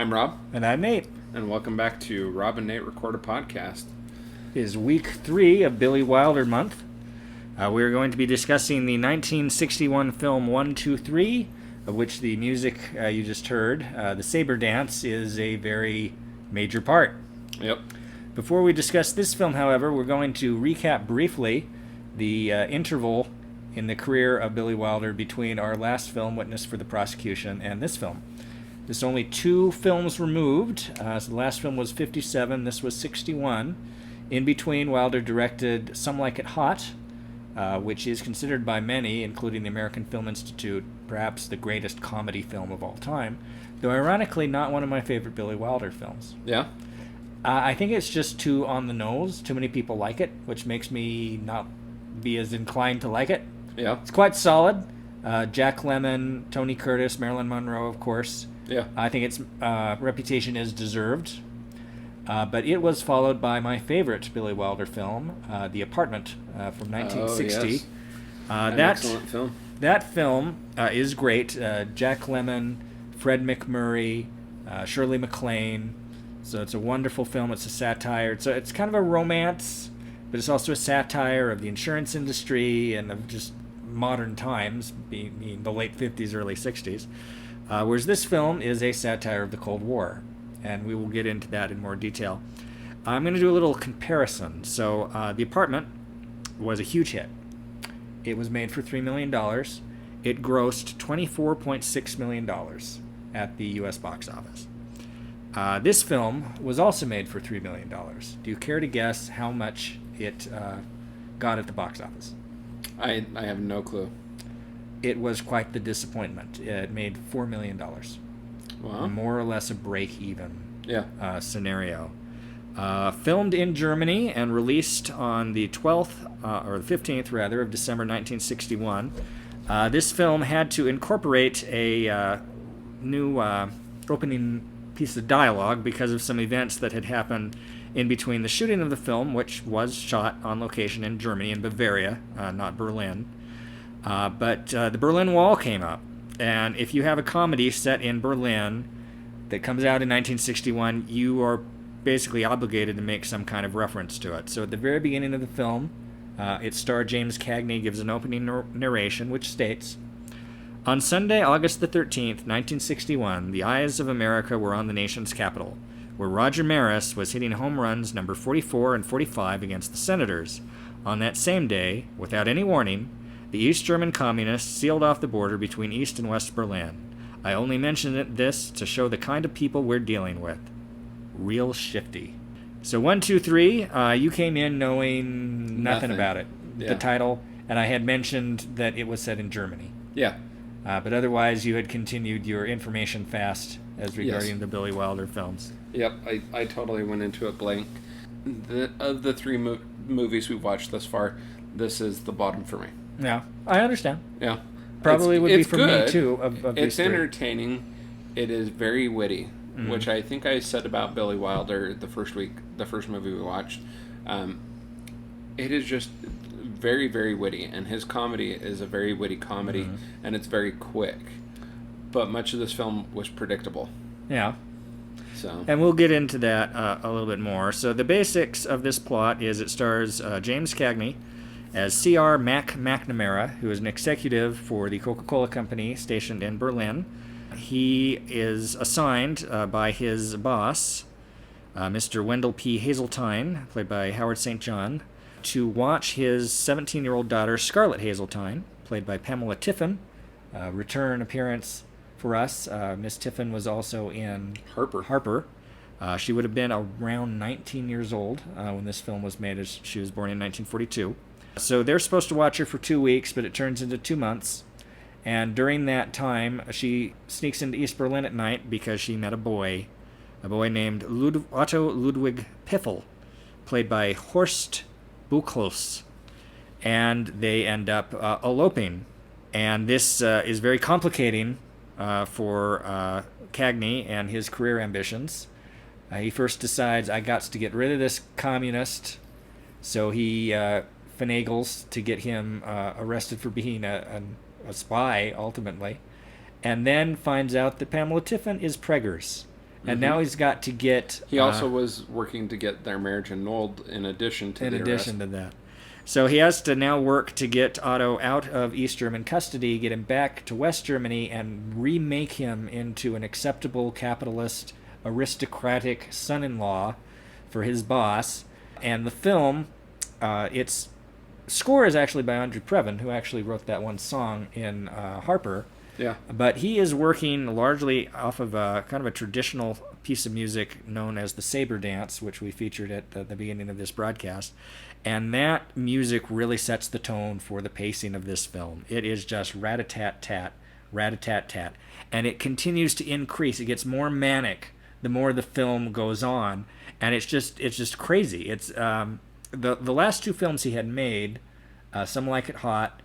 I'm Rob. And I'm Nate. And welcome back to Rob and Nate Record a Podcast. It is week 3 of Billy Wilder month. We're going to be discussing the 1961 film 123, of which the music you just heard, the Saber Dance, is a very major part. Yep. Before we discuss this film, however, we're going to recap briefly the interval in the career of Billy Wilder between our last film, Witness for the Prosecution, and this film. There's only 2 films removed. So the last film was 57, this was 61. In between, Wilder directed Some Like It Hot, which is considered by many, including the American Film Institute, perhaps the greatest comedy film of all time, though ironically not one of my favorite Billy Wilder films. Yeah? I think it's just too on the nose. Too many people like it, which makes me not be as inclined to like it. Yeah. It's quite solid. Jack Lemmon, Tony Curtis, Marilyn Monroe, of course. Yeah. I think its reputation is deserved. But it was followed by my favorite Billy Wilder film, The Apartment, from 1960. Oh, yes. An excellent film. That film is great. Jack Lemmon, Fred MacMurray, Shirley MacLaine. So it's a wonderful film. It's a satire. It's kind of a romance, but it's also a satire of the insurance industry and of just modern times, being the late 50s, early 60s. Whereas this film is a satire of the Cold War, and we will get into that in more detail. I'm going to do a little comparison. So The Apartment was a huge hit. It was made for $3 million. It grossed $24.6 million at the U.S. box office. This film was also made for $3 million. Do you care to guess how much it got at the box office? I have no clue. It was quite the disappointment. It made $4 million. Wow. More or less a break-even scenario. Filmed in Germany and released on the 12th, or the 15th rather, of December 1961. This film had to incorporate a new opening piece of dialogue because of some events that had happened in between the shooting of the film, which was shot on location in Germany, in Bavaria, not Berlin. But the Berlin Wall came up, and if you have a comedy set in Berlin that comes out in 1961, you are basically obligated to make some kind of reference to it. So at the very beginning of the film, its star James Cagney gives an opening narration which states, "On Sunday, August the 13th, 1961, the eyes of America were on the nation's capital, where Roger Maris was hitting home runs number 44 and 45 against the Senators. On that same day, without any warning, the East German communists sealed off the border between East and West Berlin. I only mention this to show the kind of people we're dealing with. Real shifty." So 1, 2, 3, you came in knowing nothing about it, the title, and I had mentioned that it was set in Germany. Yeah. But otherwise, you had continued your information fast as regarding the Billy Wilder films. Yep, I totally went into it blank. Of the 3 movies we've watched thus far, this is the bottom for me. Yeah, I understand. Yeah. Probably would be for good. me, too, of It's these 3. entertaining. It is very witty, which I think I said about Billy Wilder the first movie we watched. It is just very, very witty, and his comedy is a very witty comedy, and it's very quick. But much of this film was predictable. Yeah. So. And we'll get into that a little bit more. So the basics of this plot is it stars James Cagney as C.R. McNamara, who is an executive for the Coca-Cola Company stationed in Berlin. He is assigned by his boss, Mr. Wendell P. Hazeltine, played by Howard St. John, to watch his 17-year-old daughter, Scarlett Hazeltine, played by Pamela Tiffin. Return appearance for us. Miss Tiffin was also in Harper. She would have been around 19 years old when this film was made, as she was born in 1942. So they're supposed to watch her for 2 weeks, but it turns into 2 months. And during that time, she sneaks into East Berlin at night because she met a boy named Otto Ludwig Piffel, played by Horst Buchholz. And they end up eloping. And this is very complicating for Cagney and his career ambitions. He first decides, I got to get rid of this communist, so he finagles to get him arrested for being a spy, ultimately, and then finds out that Pamela Tiffin is preggers, And now he's got to get... He also was working to get their marriage annulled in addition to that. So he has to now work to get Otto out of East German custody, get him back to West Germany, and remake him into an acceptable capitalist, aristocratic son-in-law for his boss. And the film, its score is actually by Andrew Previn, who actually wrote that one song in Harper. Yeah. But he is working largely off of a kind of a traditional piece of music known as the Saber Dance, which we featured at the beginning of this broadcast. And that music really sets the tone for the pacing of this film. It is just rat-a-tat-tat, rat-a-tat-tat. And it continues to increase. It gets more manic the more the film goes on. And it's just crazy. It's the last two films he had made, Some Like It Hot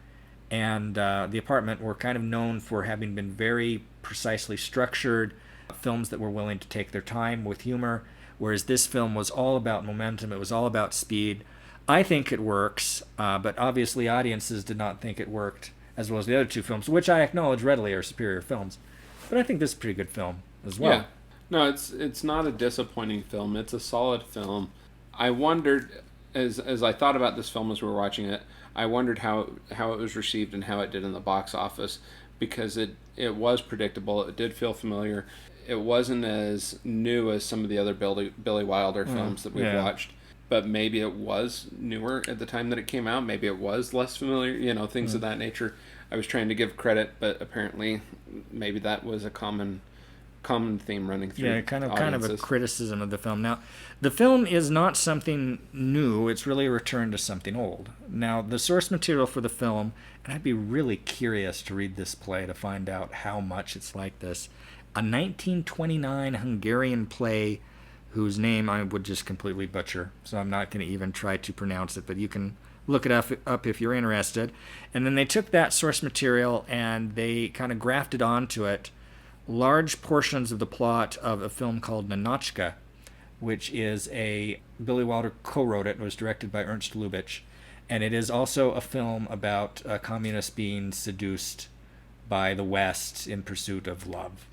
and The Apartment, were kind of known for having been very precisely structured films that were willing to take their time with humor, whereas this film was all about momentum. It was all about speed. I think it works, but obviously audiences did not think it worked as well as the other two films, which I acknowledge readily are superior films. But I think this is a pretty good film as well. Yeah. No, it's not a disappointing film. It's a solid film. I wondered, as I thought about this film as we were watching it, I wondered how it was received and how it did in the box office, because it was predictable. It did feel familiar. It wasn't as new as some of the other Billy Wilder films that we've watched. But maybe it was newer at the time that it came out. Maybe it was less familiar, things of that nature. I was trying to give credit, but apparently maybe that was a common theme running through. Yeah, kind of a criticism of the film. Now, the film is not something new. It's really a return to something old. Now, the source material for the film, and I'd be really curious to read this play to find out how much it's like this, a 1929 Hungarian play whose name I would just completely butcher, so I'm not going to even try to pronounce it, but you can look it up if you're interested. And then they took that source material and they kind of grafted onto it large portions of the plot of a film called Ninotchka, which is Billy Wilder co-wrote it. It was directed by Ernst Lubitsch, and it is also a film about communists being seduced by the West in pursuit of love.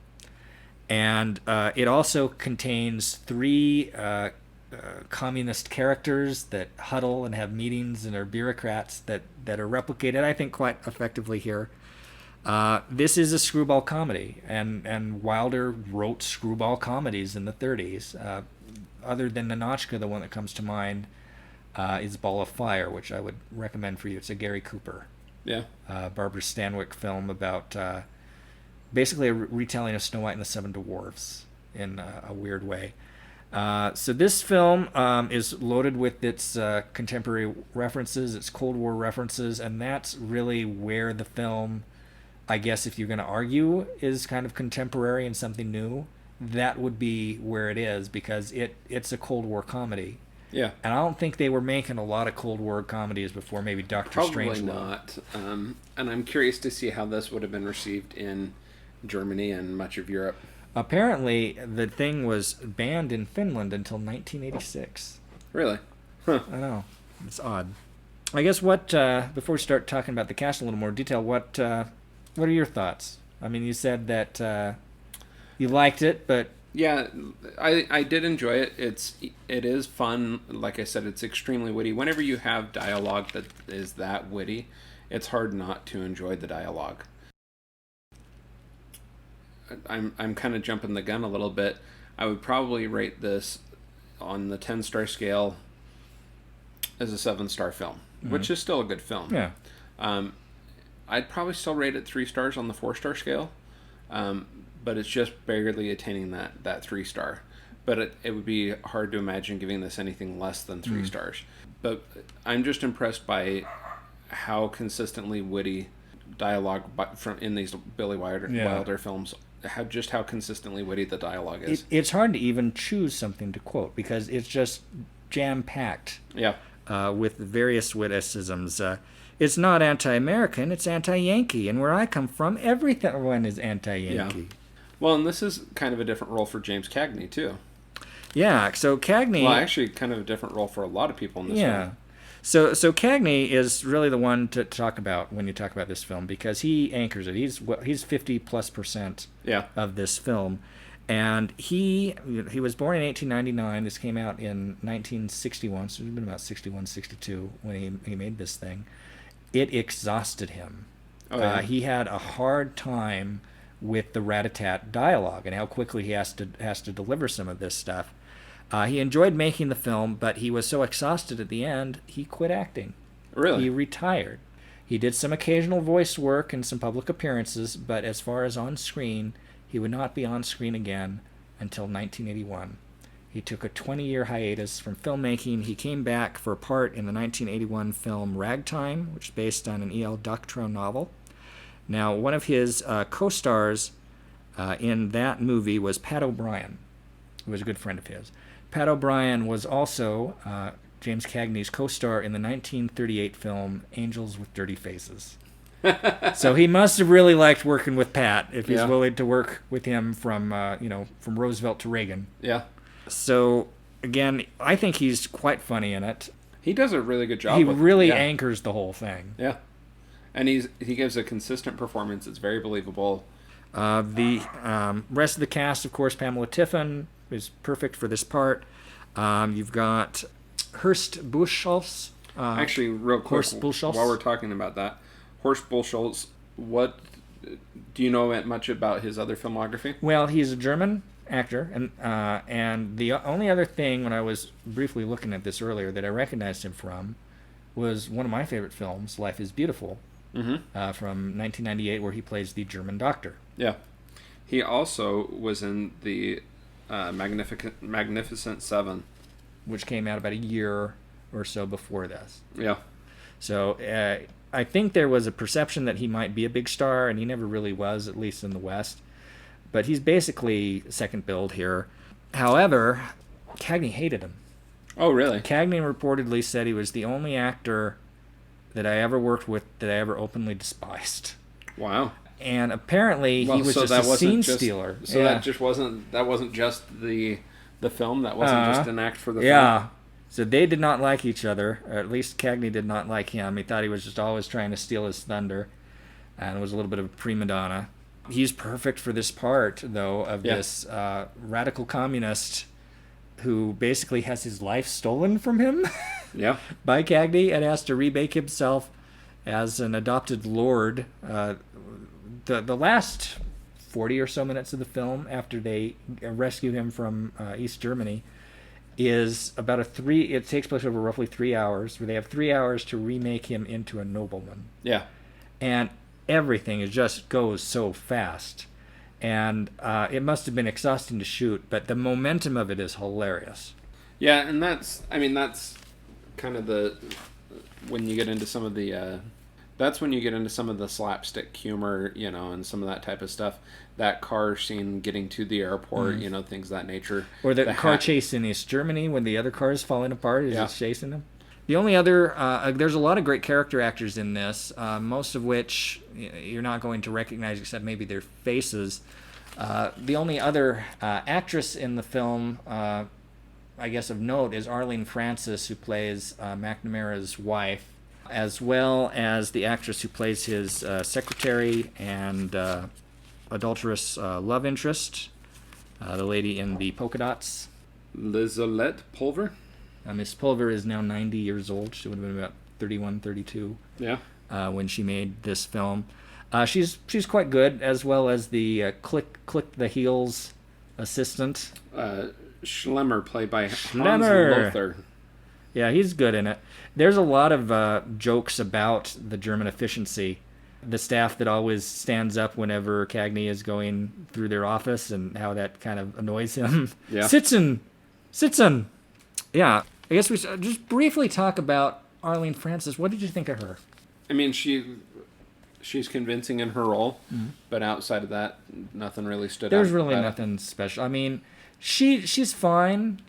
And it also contains three communist characters that huddle and have meetings and are bureaucrats that are replicated, I think, quite effectively here. This is a screwball comedy, and Wilder wrote screwball comedies in the 30s. Other than Ninotchka, the one that comes to mind is Ball of Fire, which I would recommend for you. It's a Gary Cooper, Barbara Stanwyck film about basically a retelling of Snow White and the Seven Dwarfs in a weird way. So this film is loaded with its contemporary references, its Cold War references, and that's really where the film, I guess if you're going to argue, is kind of contemporary and something new. That would be where it is, because it's a Cold War comedy. Yeah. And I don't think they were making a lot of Cold War comedies before maybe Doctor Strangelove. Probably not. And I'm curious to see how this would have been received in Germany and much of Europe. Apparently, the thing was banned in Finland until 1986. Really? Huh. I know. It's odd. I guess before we start talking about the cast in a little more detail, what are your thoughts? I mean, you said that you liked it, but... Yeah, I did enjoy it. It is fun. Like I said, it's extremely witty. Whenever you have dialogue that is that witty, it's hard not to enjoy the dialogue. I'm kind of jumping the gun a little bit. I would probably rate this on the 10-star scale as a 7-star film, which is still a good film. Yeah. I'd probably still rate it 3 stars on the 4-star scale, but it's just barely attaining that 3-star. But it would be hard to imagine giving this anything less than 3 stars. But I'm just impressed by how consistently witty dialogue in these Billy Wilder films, how consistently witty the dialogue is. It's hard to even choose something to quote because it's just jam-packed. Yeah. With various witticisms. It's not anti-American, it's anti-Yankee, and where I come from, everyone is anti-Yankee. Yeah. Well, and this is kind of a different role for James Cagney, too. Yeah, so Cagney... Well, actually, kind of a different role for a lot of people in this film. So Cagney is really the one to talk about when you talk about this film because he anchors it. He's 50+% of this film. And he was born in 1899. This came out in 1961, so it's been about 61, 62 when he made this thing. It exhausted him. Oh, yeah. He had a hard time with the rat-a-tat dialogue and how quickly he has to deliver some of this stuff. He enjoyed making the film, but he was so exhausted at the end, he quit acting. Really? He retired. He did some occasional voice work and some public appearances, but as far as on screen, he would not be on screen again until 1981. He took a 20-year hiatus from filmmaking. He came back for a part in the 1981 film Ragtime, which is based on an E.L. Doctorow novel. Now, one of his co-stars in that movie was Pat O'Brien, who was a good friend of his. Pat O'Brien was also James Cagney's co-star in the 1938 film Angels with Dirty Faces. So he must have really liked working with Pat if he's willing to work with him from Roosevelt to Reagan. Yeah. So again, I think he's quite funny in it. He does a really good job. He really anchors the whole thing. Yeah. And he gives a consistent performance. It's very believable. The rest of the cast, of course, Pamela Tiffin is perfect for this part. You've got Horst Buchholz. Actually, real quick, Horst Buchholz. while we're talking about that, Horst Buchholz, what do you know much about his other filmography? Well, he's a German actor, and the only other thing when I was briefly looking at this earlier that I recognized him from was one of my favorite films, Life is Beautiful, from 1998, where he plays the German doctor. Yeah. He also was in the Magnificent Seven, which came out about a year or so before this. Yeah. So I think there was a perception that he might be a big star, and he never really was, at least in the West. But he's basically second billed here. However, Cagney hated him. Oh, really? Cagney reportedly said he was the only actor that I ever worked with that I ever openly despised. Wow. And apparently he was just a scene stealer. So that wasn't just the film. That wasn't just an act for the film. Yeah. So they did not like each other, or at least Cagney did not like him. He thought he was just always trying to steal his thunder, and was a little bit of a prima donna. He's perfect for this part, though, of this radical communist who basically has his life stolen from him by Cagney and has to remake himself as an adopted lord. The last 40 or so minutes of the film, after they rescue him from East Germany, is about it takes place over roughly 3 hours, where they have 3 hours to remake him into a nobleman. Yeah. And everything just goes so fast. And it must have been exhausting to shoot, but the momentum of it is hilarious. Yeah, and that's kind of when you get into some of the that's when you get into some of the slapstick humor, and some of that type of stuff. That car scene getting to the airport, things of that nature. Or the car chase in East Germany when the other car is falling apart as it's chasing them. The only other, there's a lot of great character actors in this, most of which you're not going to recognize except maybe their faces. The only other actress in the film, I guess of note, is Arlene Francis, who plays McNamara's wife, as well as the actress who plays his secretary and adulterous love interest, the lady in the polka dots. Lizelette Pulver? Miss Pulver is now 90 years old. She would have been about 31, 32 when she made this film. She's quite good, as well as the click the heels assistant. Schlemmer, played by Hans Lother. Yeah, he's good in it. There's a lot of jokes about the German efficiency. The staff that always stands up whenever Cagney is going through their office, and how that kind of annoys him. Yeah. Sitzen. Yeah, I guess we should just briefly talk about Arlene Francis. What did you think of her? I mean, she's convincing in her role, but outside of that, nothing really stood out. There's really nothing special. I mean, she's fine,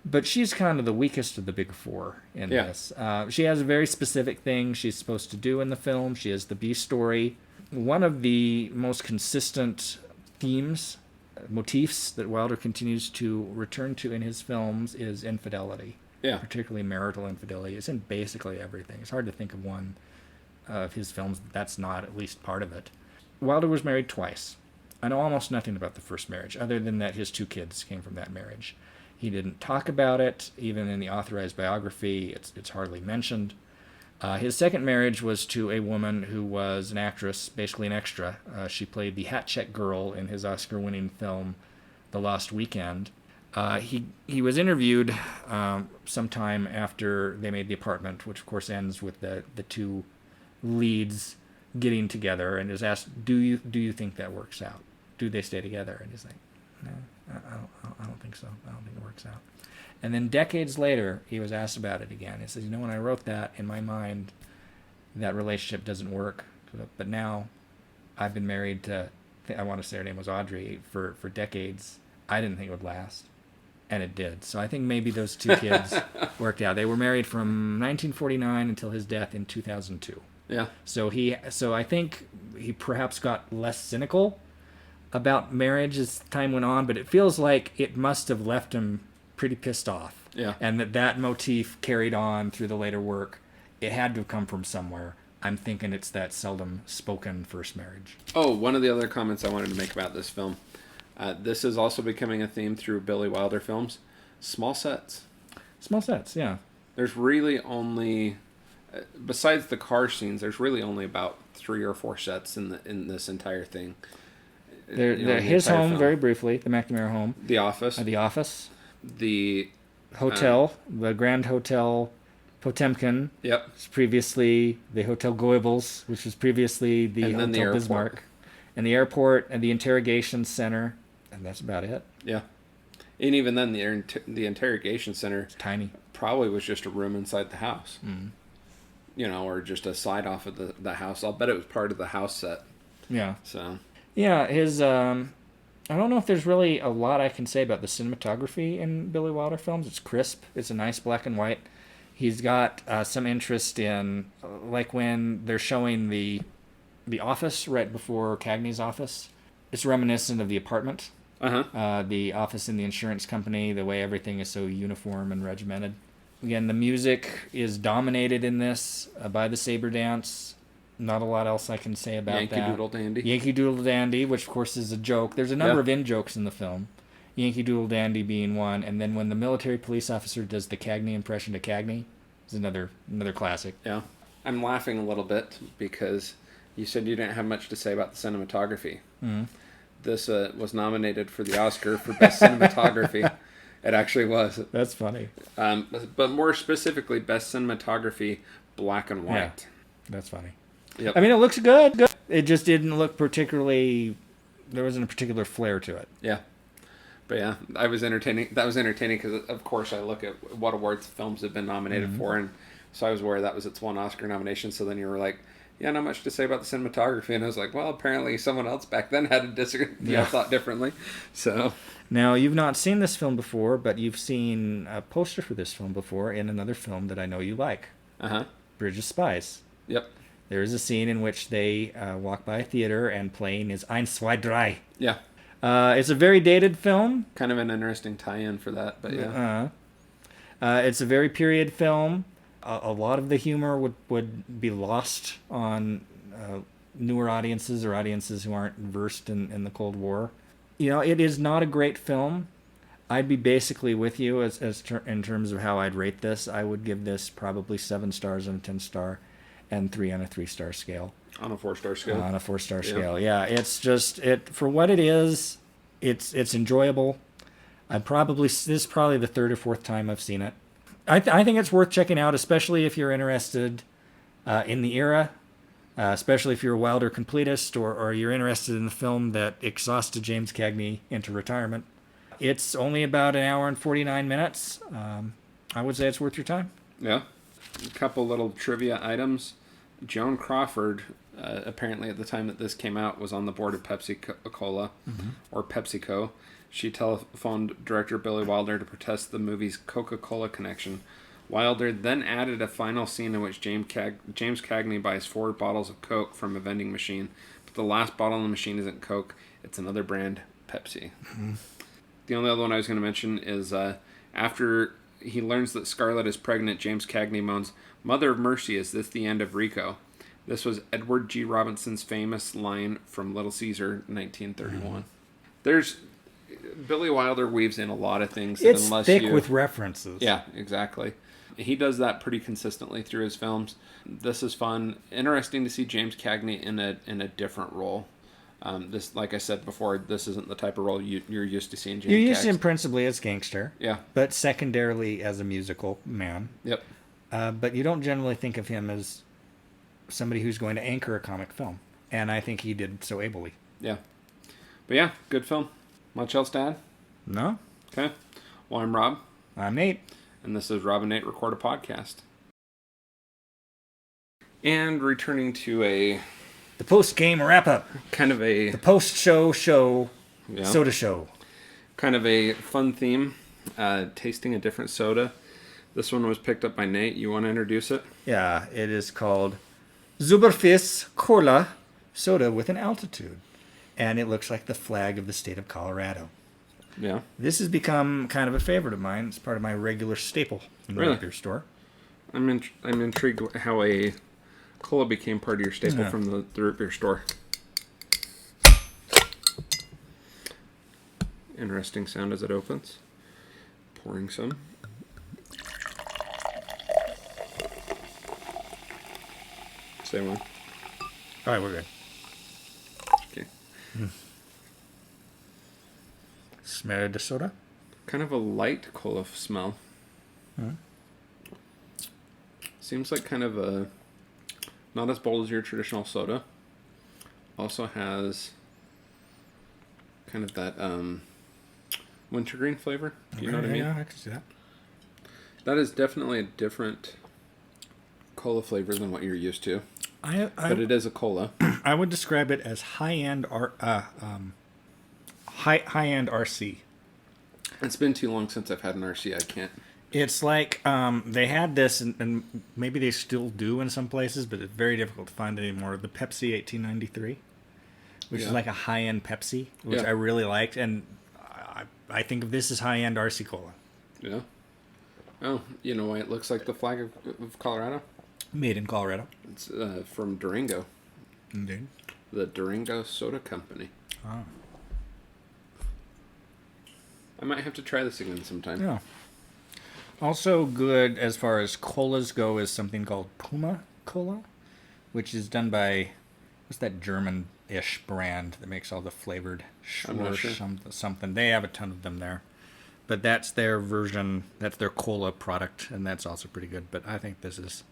but she's kind of the weakest of the big four in this. She has a very specific thing she's supposed to do in the film. She has the B story. One of the most consistent motifs that Wilder continues to return to in his films is infidelity. Yeah. Particularly marital infidelity. It's in basically everything. It's hard to think of one of his films that's not at least part of it. Wilder was married twice. I know almost nothing about the first marriage, other than that his 2 kids came from that marriage. He didn't talk about it, even in the authorized biography. It's hardly mentioned. His second marriage was to a woman who was an actress, basically an extra. She played the hat check girl in his Oscar-winning film, The Lost Weekend. He was interviewed sometime after they made The Apartment, which of course ends with the 2 leads getting together, and is asked, "Do you think that works out? Do they stay together?" And he's like, "No, I don't think so. I don't think it works out." And then decades later, he was asked about it again. He says, when I wrote that, in my mind, that relationship doesn't work. But now, I've been married to, I want to say her name was Audrey, for decades. I didn't think it would last. And it did. So I think maybe those 2 kids worked out. They were married from 1949 until his death in 2002. Yeah. So I think he perhaps got less cynical about marriage as time went on, but it feels like it must have left him pretty pissed off. Yeah. And that motif carried on through the later work. It had to have come from somewhere. I'm thinking it's that seldom spoken first marriage. Oh, one of the other comments I wanted to make about this film. This is also becoming a theme through Billy Wilder films. Small sets. Small sets, yeah. There's really only, besides the car scenes, there's really only about 3 or 4 sets in this entire thing. His home, film. Very briefly, the McNamara home. The Office. The Office. The hotel, the Grand Hotel Potemkin. Yep. Was previously the Hotel Goebbels, which was previously the Hotel Bismarck. And the airport and the interrogation center. And that's about it. Yeah. And even then, the interrogation center... It's tiny. Probably was just a room inside the house. Mm-hmm. Or just a side off of the house. I'll bet it was part of the house set. Yeah. So... Yeah, his... I don't know if there's really a lot I can say about the cinematography in Billy Wilder films. It's crisp. It's a nice black and white. He's got some interest in... like when they're showing the office right before Cagney's office. It's reminiscent of The Apartment. Uh-huh. The office in the insurance company, the way everything is so uniform and regimented. Again, the music is dominated in this by the saber dance. Not a lot else I can say about Yankee that. Doodle Dandy. Yankee Doodle Dandy, which of course is a joke. There's a number of in-jokes in the film. Yankee Doodle Dandy being one, and then when the military police officer does the Cagney impression to Cagney, is another classic. Yeah. I'm laughing a little bit because you said you didn't have much to say about the cinematography. Mm-hmm. This was nominated for the Oscar for Best Cinematography. It actually was. That's funny. But more specifically, Best Cinematography, black and white. Yeah, that's funny. Yep. I mean, it looks good. It just didn't look particularly... There wasn't a particular flair to it. Yeah. But yeah, that was entertaining because, of course, I look at what awards films have been nominated for, and so I was aware that was its one Oscar nomination. So then you were like, yeah, not much to say about the cinematography. And I was like, well, apparently someone else back then had a thought differently. So now, you've not seen this film before, but you've seen a poster for this film before in another film that I know you like. Uh-huh. Bridge of Spies. Yep. There is a scene in which they walk by a theater and playing is Eins, zwei, drei. Yeah. It's a very dated film. Kind of an interesting tie-in for that, but yeah. It's a very period film. A lot of the humor would be lost on newer audiences or audiences who aren't versed in the Cold War. It is not a great film. I'd be basically with you in terms of how I'd rate this. I would give this probably 7 stars on a 10-star and 3 on a 3-star scale. On a 4-star scale. On a 4-star scale, yeah. It's just for what it is. It's enjoyable. This is probably the 3rd or 4th time I've seen it. I think it's worth checking out, especially if you're interested in the era, especially if you're a Wilder completist or you're interested in the film that exhausted James Cagney into retirement. It's only about 1 hour and 49 minutes. I would say it's worth your time. Yeah. A couple little trivia items. Joan Crawford, apparently at the time that this came out, was on the board of Pepsi-Cola, or PepsiCo. She telephoned director Billy Wilder to protest the movie's Coca-Cola connection. Wilder then added a final scene in which James Cagney buys 4 bottles of Coke from a vending machine, but the last bottle in the machine isn't Coke, it's another brand, Pepsi. Mm-hmm. The only other one I was going to mention is after he learns that Scarlett is pregnant, James Cagney moans, "Mother of mercy, is this the end of Rico?" This was Edward G. Robinson's famous line from Little Caesar, 1931. There's Billy Wilder weaves in a lot of things. It's thick with references. Yeah, exactly. He does that pretty consistently through his films. This is fun. Interesting to see James Cagney in a different role. This, like I said before, this isn't the type of role you're used to seeing James Cagney. You're used to him principally as gangster. Yeah. But secondarily as a musical man. Yep. But you don't generally think of him as somebody who's going to anchor a comic film. And I think he did so ably. Yeah. But yeah, good film. Much else to add? No. Okay. Well, I'm Rob. I'm Nate. And this is Rob and Nate Record a Podcast. And returning to the post-game wrap-up. The post-show soda show. Kind of a fun theme. Tasting a different soda. This one was picked up by Nate. You want to introduce it? Yeah, it is called Zuberfiss Cola Soda with an Altitude. And it looks like the flag of the state of Colorado. Yeah. This has become kind of a favorite of mine. It's part of my regular staple in the beer store. I'm intrigued how a cola became part of your staple from the root beer store. Interesting sound as it opens. Pouring some. Same one. All right, we're good. Okay. Smell the soda? Kind of a light cola smell. Seems like kind of a... not as bold as your traditional soda. Also has kind of that wintergreen flavor. Do you know what I mean? Yeah, I can see that. That is definitely a different cola flavor than what you're used to. But it is a cola. I would describe it as high-end high-end RC. It's been too long since I've had an RC. I can't. It's like they had this, and maybe they still do in some places, but it's very difficult to find anymore. The Pepsi 1893, which is like a high-end Pepsi, which I really liked, and I think of this as high-end RC Cola. Yeah. Oh, you know why it looks like the flag of Colorado? Made in Colorado. It's from Durango. Indeed. The Durango Soda Company. Oh. I might have to try this again sometime. Yeah. Also good as far as colas go is something called Puma Cola, which is done by, what's that German-ish brand that makes all the flavored something. They have a ton of them there. But that's their version, that's their cola product, and that's also pretty good. But I think this is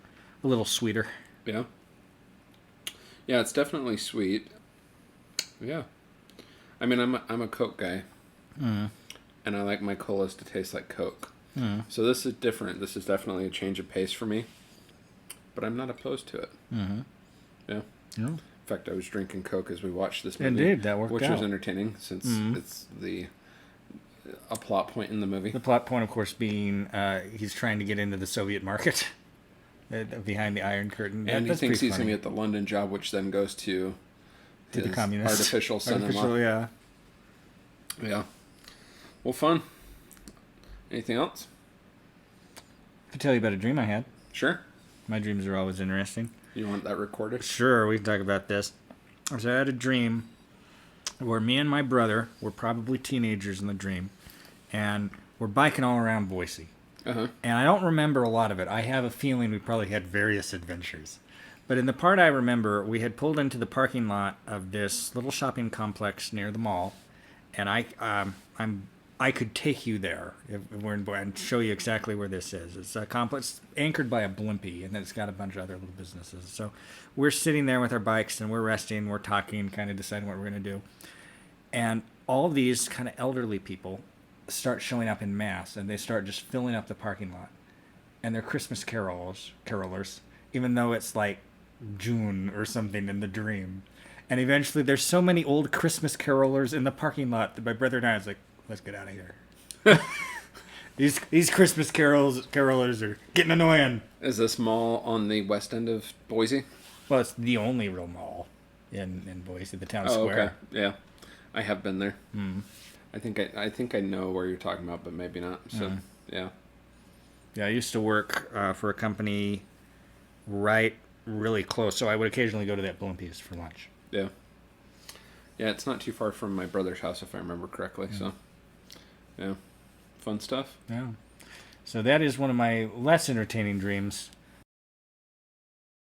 a little sweeter. Yeah. Yeah, it's definitely sweet. Yeah. I mean, I'm a Coke guy. And I like my colas to taste like Coke. So this is different. This is definitely a change of pace for me. But I'm not opposed to it. Yeah. In fact, I was drinking Coke as we watched this movie. Indeed, that worked out. Which was entertaining since it's a plot point in the movie. The plot point, of course, being he's trying to get into the Soviet market behind the Iron Curtain. And he thinks he's going to get the London job, which then goes to the communist. Artificial son-in-law. Yeah. Well, fun. Anything else? I could tell you about a dream I had. Sure. My dreams are always interesting. You want that recorded? Sure, we can talk about this. So I had a dream where me and my brother were probably teenagers in the dream, and we're biking all around Boise. And I don't remember a lot of it. I have a feeling we probably had various adventures. But in the part I remember, we had pulled into the parking lot of this little shopping complex near the mall, and I could take you there if we're in Boise and show you exactly where this is. It's a complex anchored by a Blimpie, and then it's got a bunch of other little businesses. So we're sitting there with our bikes, and we're resting, we're talking, kind of deciding what we're going to do. And all of these kind of elderly people start showing up in mass, and they start just filling up the parking lot. And they're Christmas carolers, even though it's like June or something in the dream. And eventually there's so many old Christmas carolers in the parking lot that my brother and I was like, let's get out of here. These Christmas carolers are getting annoying. Is this mall on the west end of Boise? Well, it's the only real mall in Boise, the town square. Okay. Yeah. I have been there. I think I know where you're talking about, but maybe not. So, yeah. Yeah, I used to work for a company right really close, so I would occasionally go to that Blimpies for lunch. Yeah. Yeah, it's not too far from my brother's house, if I remember correctly. Yeah. So, yeah, fun stuff. Yeah. So that is one of my less entertaining dreams.